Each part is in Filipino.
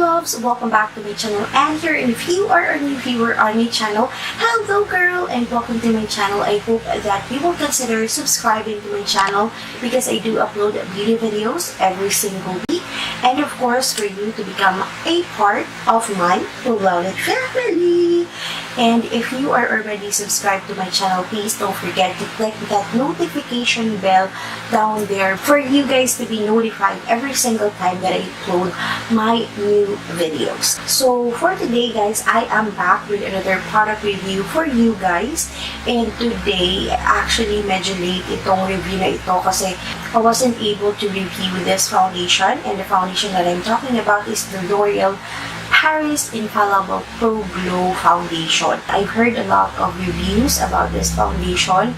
loves! Welcome back to my channel, and here, if you are a new viewer on my channel, hello girl and welcome to my channel. I hope that you will consider subscribing to my channel because I do upload beauty videos every single week, and of course for you to become a part of my beloved family. And if you are already subscribed to my channel, please don't forget to click that notification bell down there for you guys to be notified every single time that I upload my new videos. So for today guys, I am back with another product review for you guys. And today, actually medyo late itong review na ito kasi I wasn't able to review this foundation. And the foundation that I'm talking about is the L'Oreal Paris Infallible Pro Glow Foundation. I've heard a lot of reviews about this foundation,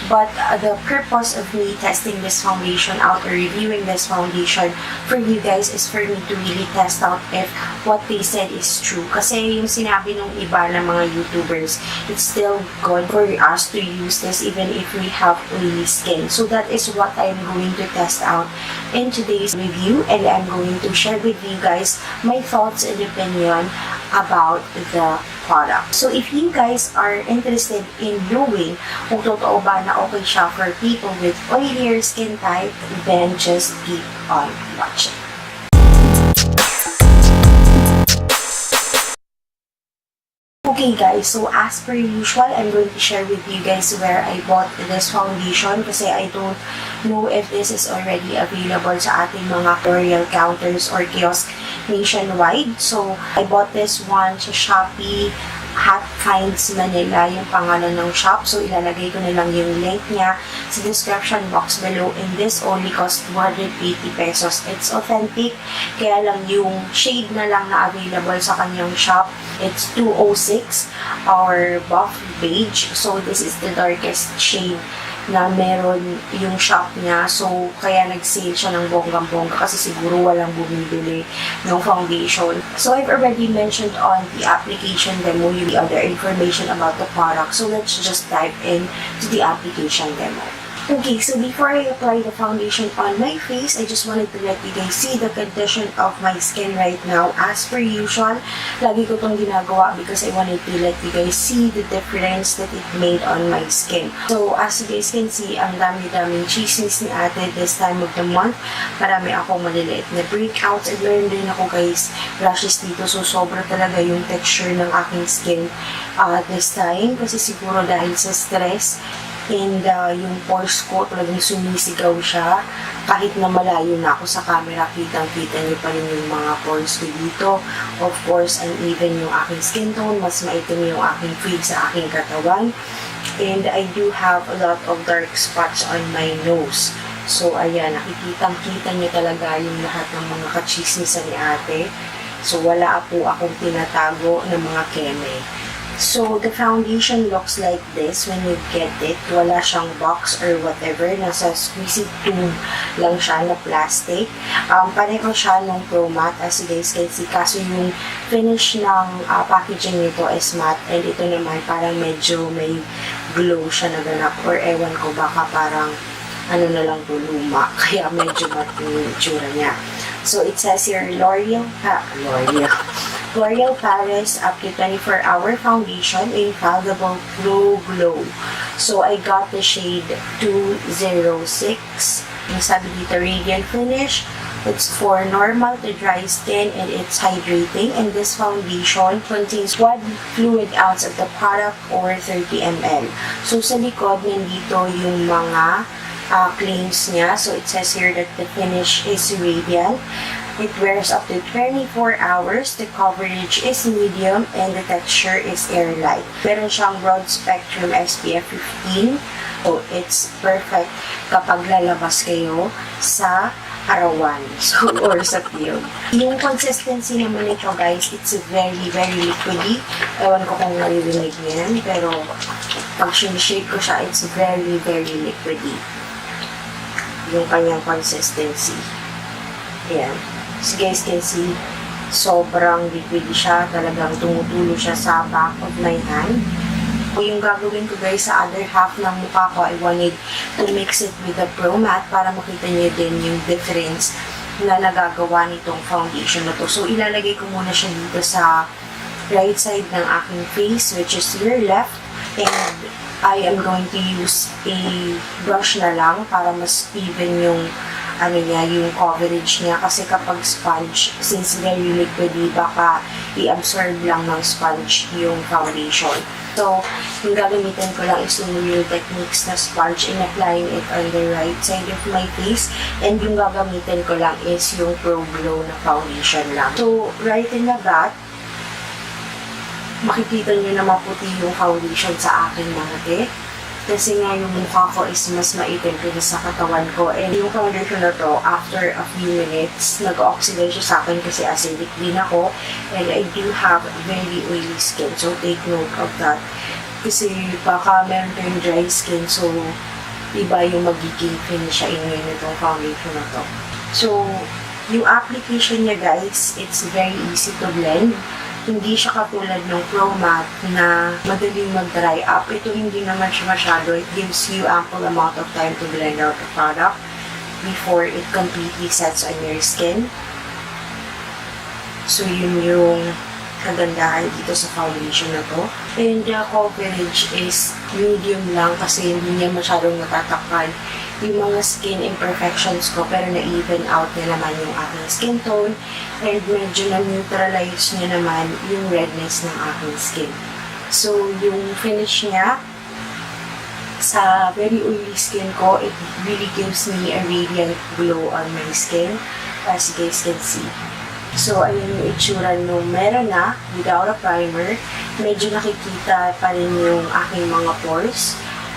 but the purpose of me testing this foundation out or reviewing this foundation for you guys is for me to really test out if what they said is true. Kasi yung sinabi ng iba na mga YouTubers, it's still good for us to use this even if we have oily skin. So that is what I'm going to test out in today's review, and I'm going to share with you guys my thoughts and opinion about the product. So if you guys are interested in knowing kung totoo ba na okay siya for people with oilier skin type, then just keep on watching. Okay guys, so as per usual, I'm going to share with you guys where I bought this foundation kasi I don't know if this is already available sa ating mga L'Oreal counters or kiosk nationwide. So I bought this one sa Shopee. Hot Finds Manila yung pangalan ng shop. So, ilalagay ko na lang yung link niya sa description box below, and this only cost 280 pesos. It's authentic, kaya lang yung shade na lang na available sa kanyang shop, it's 206 or buff beige. So, this is the darkest shade na meron yung shop niya. So, kaya nag-sale siya ng bonggang-bongga kasi siguro walang bumibili ng foundation. So, I've already mentioned on the application demo yung other information about the product. So, let's just dive in to the application demo. Okay, so before I apply the foundation on my face, I just wanted to let you guys see the condition of my skin right now. As per usual, lagi ko itong ginagawa because I wanted to let you guys see the difference that it made on my skin. So, as you guys can see, ang dami-daming chismis ni ate this time of the month. Marami akong maliliit na breakouts, and meron din ako guys rashes dito. So, sobra talaga yung texture ng aking skin this time kasi siguro dahil sa stress. And yung pores ko talagang sumisigaw siya. Kahit na malayo na ako sa camera, kitang-kita niyo pa rin yung mga pores ko dito. Of course, uneven yung aking skin tone. Mas maitim yung aking face sa aking katawan. And I do have a lot of dark spots on my nose. So, ayan, nakikitang-kita niyo talaga yung lahat ng mga kachismisan ni ate. So, wala po akong tinatago ng mga keme. So, the foundation looks like this when you get it. Wala siyang box or whatever. Nasa squeezy tube lang siya na plastic. Pareho siya ng Pro Matte, as you guys can see. Kaso yung finish ng packaging nito is matte. And ito naman parang medyo may glow siya na ganap. Or ewan ko, baka parang ano na lang po, luma. Kaya medyo matte yung itsura niya. So, it says here, L'Oreal Paris up to 24-hour foundation, Infallible Pro Glow. So, I got the shade 206. Yung sabi dito, radiant finish. It's for normal to dry skin, and it's hydrating. And this foundation contains 1 fluid ounce of the product or 30 ml. So, sa likod, nandito yung mga claims niya. So, it says here that the finish is radiant. It wears up to 24 hours. The coverage is medium and the texture is airlight. Meron siyang broad spectrum SPF 15. So, it's perfect kapag lalabas kayo sa arawan. So, or sa field. Yung consistency naman nito guys, it's very, very liquidy. Ewan ko kung naririnig niyo yan, pero pag shake ko siya, it's very, very liquidy. Yung kanyang consistency. Ayan. So guys can see, sobrang liquid siya. Talagang tumutulo siya sa back of my hand. So yung gagawin ko guys sa other half ng mukha ko, I wanted to mix it with the Pro Matte para makita niyo din yung difference na nagagawa nitong foundation na to. So, ilalagay ko muna siya dito sa right side ng aking face, which is your left. And I am going to use a brush na lang para mas even yung yung coverage niya. Kasi kapag sponge, since very liquidy, baka i-absorb lang ng sponge yung foundation. So, yung gagamitin ko lang is yung real techniques na sponge and applying it on the right side of my face. And yung gagamitin ko lang is yung Pro Glow na foundation lang. So, right in the back, makikita nyo na maputi yung foundation sa akin mga te. Kasi nga yung mukha ko is mas maitim kaysa sa katawan ko. And yung foundation na to, after a few minutes, nag-oxidize siya sa akin kasi acidic din ako. And I do have very oily skin. So, take note of that. Kasi baka meron kayong dry skin. So, iba yung magiging finish inyo nitong foundation na to. So, yung application niya guys, it's very easy to blend. Hindi siya katulad ng Pro Matte na madaling mag-dry up. Ito hindi naman siya masyado. It gives you ample amount of time to blend out the product before it completely sets on your skin. So, yun yung kagandahan dito sa foundation na to. And the coverage is medium lang kasi hindi niya masyadong natatakpan yung mga skin imperfections ko, pero na-even out na naman yung aking skin tone and medyo na-neutralize niya naman yung redness ng aking skin. So, yung finish niya sa very oily skin ko, it really gives me a radiant glow on my skin, as you guys can see. So, ayun yung itsura nung meron na, without a primer. Medyo nakikita pa rin yung aking mga pores.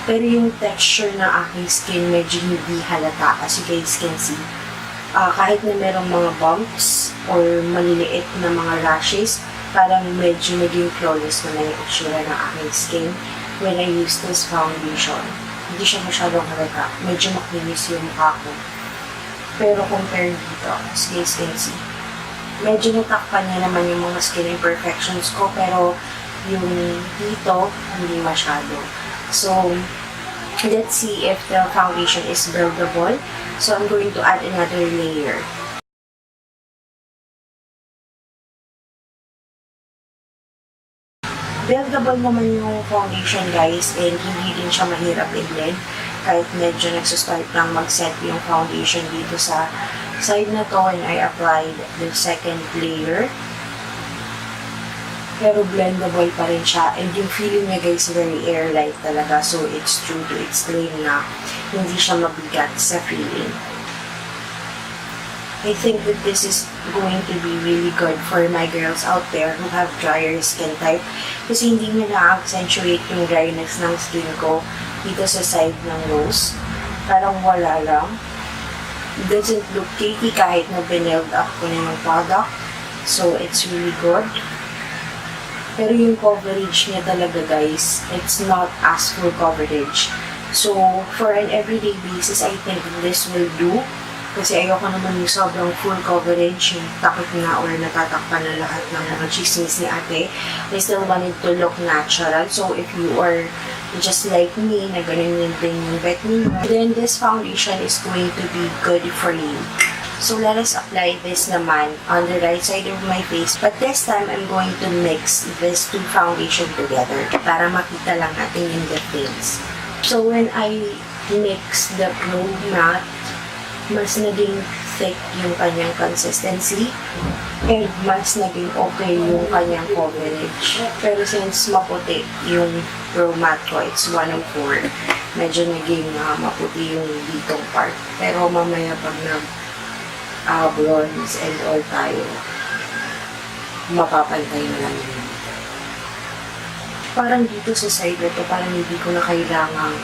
Pero yung texture ng aking skin medyo hindi halata, as you guys can see. Kahit na merong mga bumps or maliliit na mga rashes, parang medyo naging flawless naman yung itsura ng aking skin when I use this foundation. Hindi siya masyadong halata. Medyo makinis yung mukha ko. Pero compare dito, as you guys can see, medyo natakpan niya naman yung mga skin imperfections ko, pero yung dito, hindi masyado. So, let's see if the foundation is buildable. So, I'm going to add another layer. Buildable naman yung foundation guys, and hindi din siya mahirap i-blend. Kahit medyo nagsustart lang mag-set yung foundation dito sa side na to when I applied the second layer. Pero blendable pa rin siya. And yung feeling niya guys, very airlight talaga. So, it's true to its claim na hindi siya mabigat sa feeling. I think that this is going to be really good for my girls out there who have drier skin type. Kasi hindi niya na-accentuate yung dryness ng skin ko dito sa side ng nose. Parang wala lang. It doesn't look cakey kahit na bineld up ko na yung product. So, it's really good. Pero yung coverage niya talaga guys, it's not as full coverage. So, for an everyday basis, I think this will do. Kasi ayoko naman yung sobrang full coverage, yung takot na or natatakpan na lahat ng mga chismis ni ate. I still wanted to look natural. So, if you are just like me, na ganun yung din yung bet ninyo, then this foundation is going to be good for you. So, let us apply this naman on the right side of my face. But this time, I'm going to mix these two foundation together para makita lang natin yung difference. So, when I mix the Pro Matte, mas naging thick yung kanyang consistency and mas naging okay yung kanyang coverage. Pero since maputi yung Pro Matte ko, it's 104, medyo naging maputi yung ditong part. Pero mamaya pag bronze and all tayo, mapapantay na lang yun. Parang dito sa side na to, parang hindi ko na kailangang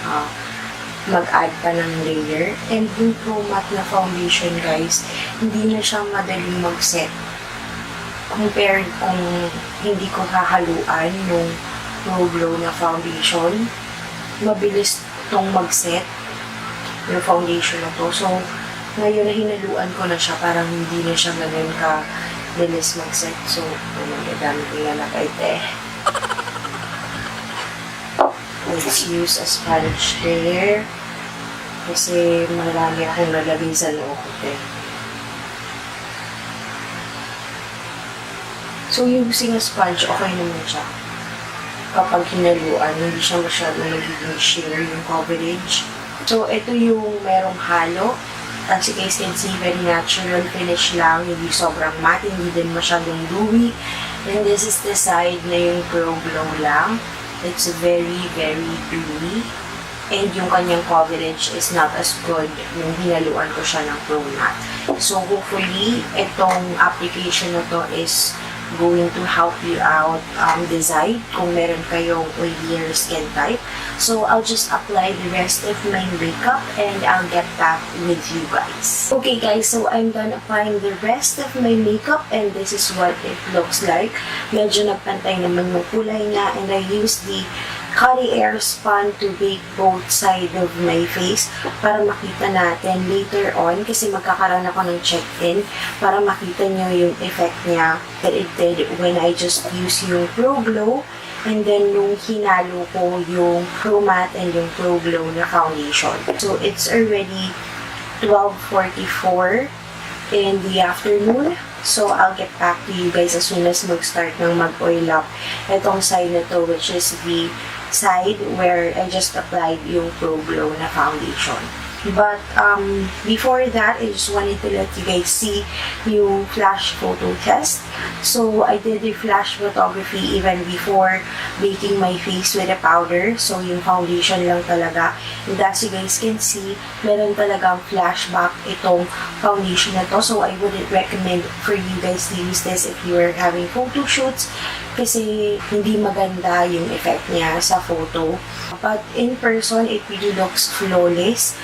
mag-add pa ng layer. And yung Pro Matte na foundation guys, hindi na siya madaling mag-set. Compared kung hindi ko hahaluan yung Pro Glow na foundation, mabilis tong mag-set yung foundation na to. So, ngayon na hinaluan ko na siya, parang hindi na siya ganun ka-bilis mag-set. So, gamit ko na nakait Let's use a sponge there. Kasi marami akong nalagay sa loob. So, using a sponge, okay naman siya. Kapag hinaluan, hindi siya masyadong magiging sheer yung coverage. So, ito yung merong halo. As you guys can see, very natural finish lang. Hindi sobrang matte, hindi din masyadong dewy. And this is the side na yung Pro Glow lang. It's very, very dewy. And yung kanyang coverage is not as good nung hinaluan ko siya ng Pro Matte. So, hopefully, itong application na to is going to help you out decide kung meron kayong oilier skin type. So, I'll just apply the rest of my makeup and I'll get back with you guys. Okay guys, so I'm done applying the rest of my makeup and this is what it looks like. Medyo nagpantay naman yung kulay niya and I used the Canon EOS sponge to bake both sides of my face para makita natin later on kasi magkakaroon ako ng check-in para makita nyo yung effect niya that it did when I just use yung Pro Glow and then nung hinalo ko yung Pro Matte and yung Pro Glow na foundation. So it's already 12:44 in the afternoon. So, I'll get back to you guys as soon as mag-start ng mag-oil up itong side na to, which is the side where I just applied yung Pro Glow na foundation. But, before that, I just wanted to let you guys see yung flash photo test. So, I did the flash photography even before baking my face with a powder. So, yung foundation lang talaga. And as you guys can see, meron talagang flashback itong foundation na to. So, I wouldn't recommend for you guys to use this if you are having photo shoots kasi hindi maganda yung effect niya sa photo. But in person, it really looks flawless.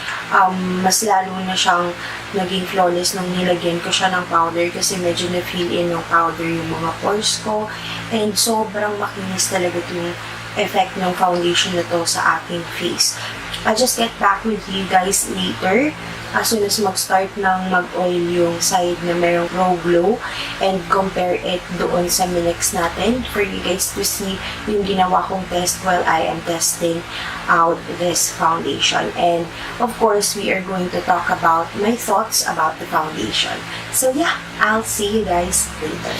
Mas lalo na siyang naging flawless nung nilagyan ko siya ng powder kasi medyo na-fill in ng powder yung mga pores ko. And sobrang makinis talaga yung effect ng foundation na to sa aking face. I'll just get back with you guys later as soon as mag-start ng mag-oil yung side na merong Pro Glow and compare it doon sa Minix natin for you guys to see yung ginawa kong test while I am testing out this foundation. And of course, we are going to talk about my thoughts about the foundation. So yeah, I'll see you guys later.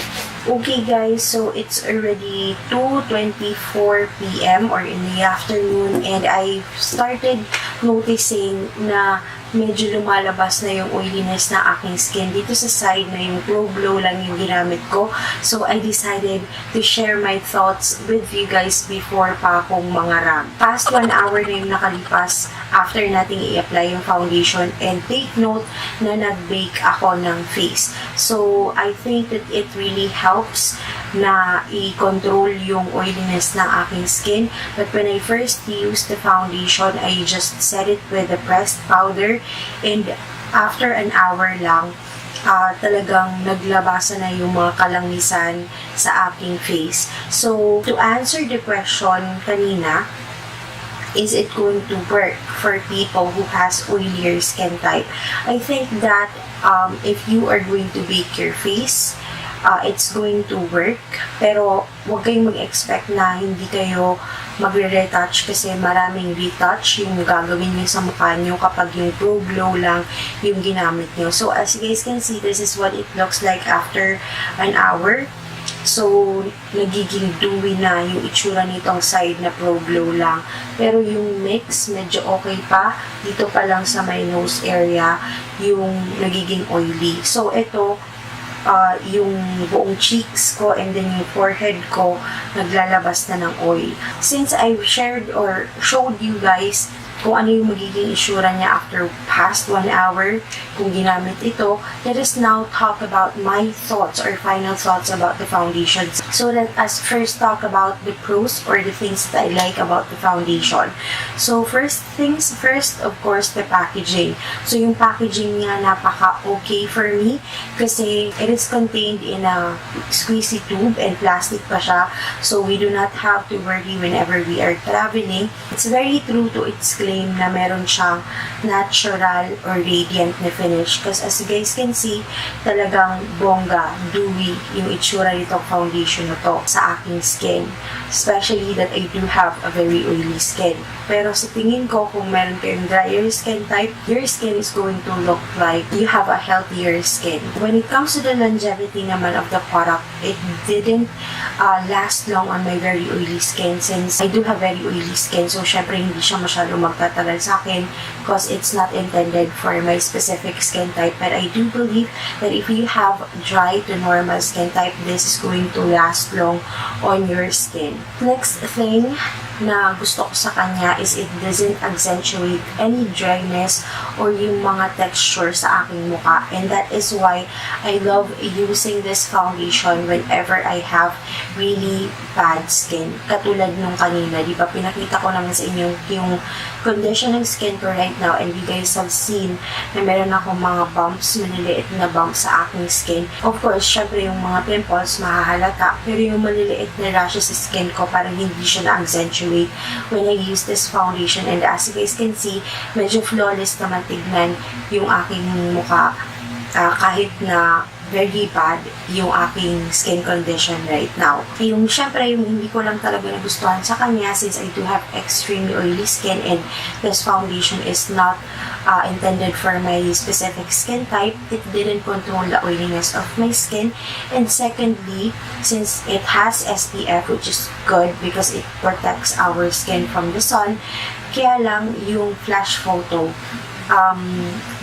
Okay guys, so it's already 2:24 p.m. or in the afternoon and I started noticing na medyo lumalabas na yung oiliness na aking skin dito sa side na yung Pro Glow lang yung ginamit ko. So, I decided to share my thoughts with you guys before pa akong mangarap. Past 1 hour na yung nakalipas after nating i-apply yung foundation and take note na nag-bake ako ng face. So, I think that it really helps na i-control yung oiliness ng aking skin. But when I first used the foundation, I just set it with the pressed powder and after an hour lang, talagang naglabasan na yung mga kalangisan sa aking face. So, to answer the question kanina, is it going to work for people who has oilier skin type? I think that if you are going to bake your face, it's going to work. Pero huwag kayong mag-expect na hindi kayo magre-retouch kasi maraming retouch yung gagawin nyo sa mukha nyo kapag yung Pro Glow lang yung ginamit nyo. So, as you guys can see, this is what it looks like after an hour. So, nagiging dewy na yung itsura nitong side na Pro Glow lang. Pero yung mix, medyo okay pa. Dito pa lang sa my nose area, yung nagiging oily. So, ito, yung buong cheeks ko and then yung forehead ko naglalabas na ng oil. Since I've shared or showed you guys kung ano yung magiging itsura niya after past 1 hour kung ginamit ito, let us now talk about my thoughts or final thoughts about the foundation. So let us first talk about the pros or the things that I like about the foundation. So first things first, of course, the packaging. So yung packaging niya napaka-okay for me kasi it is contained in a squeezy tube and plastic pa siya. So we do not have to worry whenever we are traveling. It's very true to its claim na meron siyang natural or radiant na finish. Because as you guys can see, talagang bongga, dewy yung itsura nitong foundation foundation na to sa aking skin. Especially that I do have a very oily skin. Pero sa tingin ko, kung meron kayong drier skin type, your skin is going to look like you have a healthier skin. When it comes to the longevity naman of the product, it didn't last long on my very oily skin since I do have very oily skin. So, syempre, hindi siya masyadong magtatagal sa akin because it's not intended for my specific skin type. But I do believe that if you have dry to normal skin type, this is going to last long on your skin. Next thing na gusto ko sa kanya is it doesn't accentuate any dryness or yung mga texture sa aking mukha. And that is why I love using this foundation whenever I have really bad skin. Katulad nung kanina, di ba pinakita ko naman sa inyo yung condition ng skin ko right now, and you guys have seen na meron akong mga bumps, maliliit na bumps sa aking skin. Of course, syempre yung mga pimples mahahalata, pero yung maliliit na rashes sa skin ko parang hindi siya na-accentuate when I use this foundation. And as you guys can see, medyo flawless naman tignan yung aking mukha kahit na very bad yung aking skin condition right now. Yung syempre, yung hindi ko lang talaga nagustuhan sa kanya since I do have extremely oily skin and this foundation is not intended for my specific skin type. It didn't control the oiliness of my skin. And secondly, since it has SPF, which is good because it protects our skin from the sun, kaya lang yung flash photo,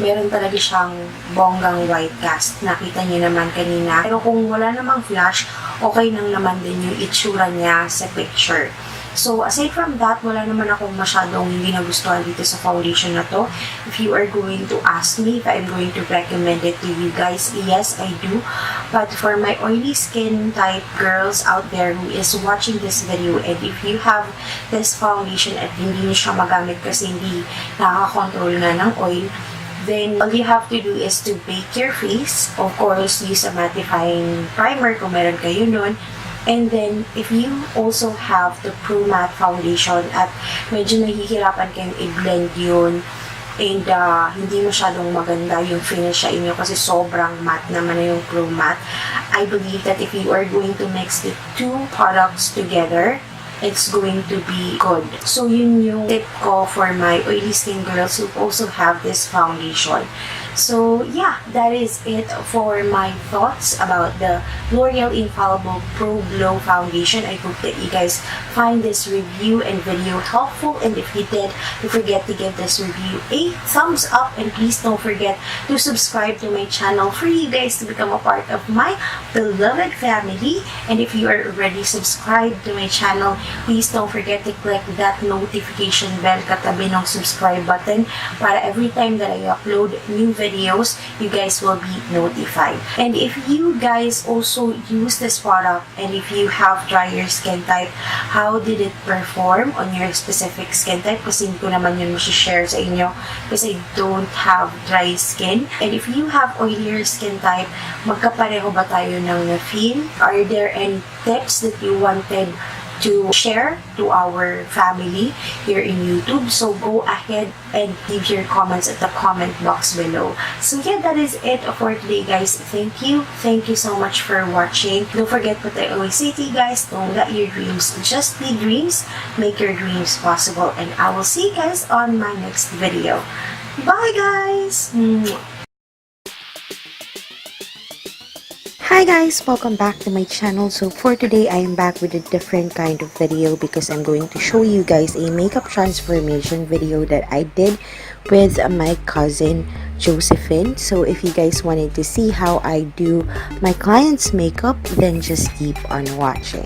meron talaga siyang bonggang white cast. Nakita niyo naman kanina. Pero kung wala namang flash, okay nang naman din yung itsura niya sa picture. So, aside from that, wala naman akong masyadong hindi nagustuhan dito sa foundation na to. If you are going to ask me if I'm going to recommend it to you guys, yes, I do. But for my oily skin type girls out there who is watching this video, and if you have this foundation at hindi niyo siya magamit kasi hindi nakaka-control nga ng oil, then all you have to do is to bake your face. Of course, use a mattifying primer kung meron kayo nun. And then, if you also have the Pro Matte Foundation at medyo nahihirapan kayong i-blend yun and hindi masyadong maganda yung finish sa inyo kasi sobrang matte naman na yung Pro Matte, I believe that if you are going to mix the two products together, it's going to be good. So, yun yung tip ko for my oily skin girls who also have this foundation. So, yeah, that is it for my thoughts about the L'Oreal Infallible Pro Glow Foundation. I hope that you guys find this review and video helpful. And if you did, don't forget to give this review a thumbs up. And please don't forget to subscribe to my channel for you guys to become a part of my beloved family. And if you are already subscribed to my channel, please don't forget to click that notification bell katabi ng subscribe button para every time that I upload new videos, you guys will be notified. And if you guys also use this product and if you have drier skin type, how did it perform on your specific skin type? Kasi hindi ko naman yun share sa inyo kasi I don't have dry skin. And if you have oilier skin type, magkapareho ba tayo ng na-feel? Are there any tips that you wanted to share to our family here in YouTube? So go ahead and leave your comments at the comment box below. So yeah, that is it for today, guys. Thank you so much for watching. Don't forget what I always say to you guys, don't let your dreams just be dreams, make your dreams possible, and I will see you guys on my next video. Bye guys. Hi guys, welcome back to my channel. So for today, I am back with a different kind of video because I'm going to show you guys a makeup transformation video that I did with my cousin Josephine. So if you guys wanted to see how I do my client's makeup, then just keep on watching.